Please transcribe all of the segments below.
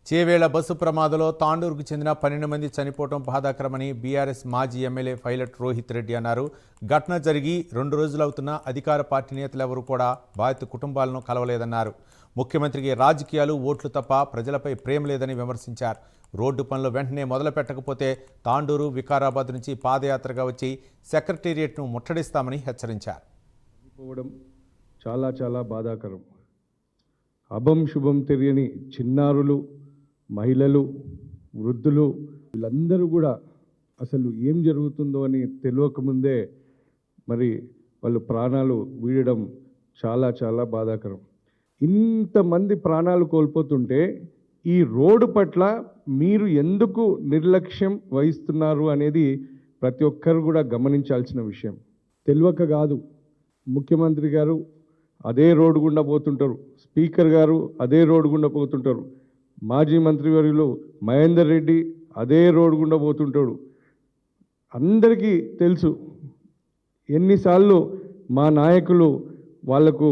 Chevella bus ప్రమాదంలో తాండూరుకు చెందిన 12 మంది చనిపోవడం బాధాకరమని బీఆర్ఎస్ మాజీ ఎమ్మెల్యే పైలట్ రోహిత్ రెడ్డి అన్నారు. ఘటన జరిగి 2 రోజులవుతున్నా అధికార పార్టీ నేతలెవరూ కూడా బాధిత కుటుంబాలను కలవలేదన్నారు. ముఖ్యమంత్రికి రాజకీయాలు, ఓట్లు తప్ప ప్రజలపై ప్రేమ లేదని విమర్శించారు. రోడ్డు పనులు వెంటనే మొదలు పెట్టకపోతే తాండూరు, వికారాబాద్ నుంచి పాదయాత్రగా వచ్చి సెక్రటేరియట్ను ముట్టడిస్తామని హెచ్చరించారు. చాలా చాలా బాధాకరం. అభం శుభం తెలియని చిన్నారులు, మహిళలు, వృద్ధులు వీళ్ళందరూ కూడా అసలు ఏం జరుగుతుందో అని తెలియకముందే మరి వాళ్ళు ప్రాణాలు వీడడం చాలా చాలా బాధాకరం. ఇంతమంది ప్రాణాలు కోల్పోతుంటే ఈ రోడ్డు పట్ల మీరు ఎందుకు నిర్లక్ష్యం వహిస్తున్నారు అనేది ప్రతి ఒక్కరు కూడా గమనించాల్సిన విషయం. తెలియక కాదు, ముఖ్యమంత్రి గారు అదే రోడ్డు గుండా పోతుంటారు, స్పీకర్ గారు అదే రోడ్డు గుండా పోతుంటారు, మాజీ మంత్రివర్యులు మహేందర్ రెడ్డి అదే రోడ్డు గుండా పోతుంటాడు. అందరికీ తెలుసు ఎన్నిసార్లు మా నాయకులు వాళ్లకు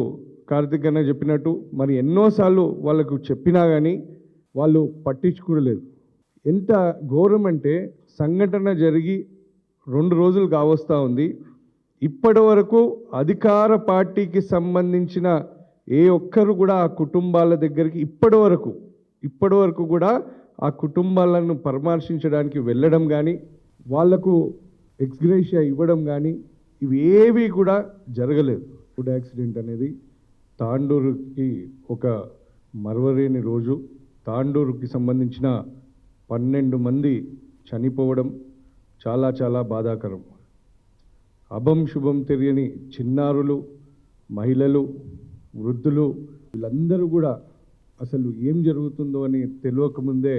కార్తిక్ అన్న చెప్పినట్టు మరి ఎన్నోసార్లు వాళ్ళకు చెప్పినా కానీ వాళ్ళు పట్టించుకోలేదు. ఎంత ఘోరం అంటే సంఘటన జరిగి 2 రోజులు కావస్తూ ఉంది. ఇప్పటి వరకు అధికార పార్టీకి సంబంధించిన ఏ ఒక్కరు కూడా ఆ కుటుంబాల దగ్గరికి ఇప్పటి వరకు కూడా ఆ కుటుంబాలను పరామర్శించడానికి వెళ్ళడం కానీ వాళ్లకు ఎక్స్గ్రేషియా ఇవ్వడం కానీ ఇవి ఏవి కూడా జరగలేదు. ఫుడ్ యాక్సిడెంట్ అనేది తాండూరుకి ఒక మరవలేని రోజు. తాండూరుకి సంబంధించిన 12 మంది చనిపోవడం చాలా చాలా బాధాకరం. అభం శుభం తెలియని చిన్నారులు, మహిళలు, వృద్ధులు వీళ్ళందరూ కూడా అసలు ఏం జరుగుతుందో అని తెలియకముందే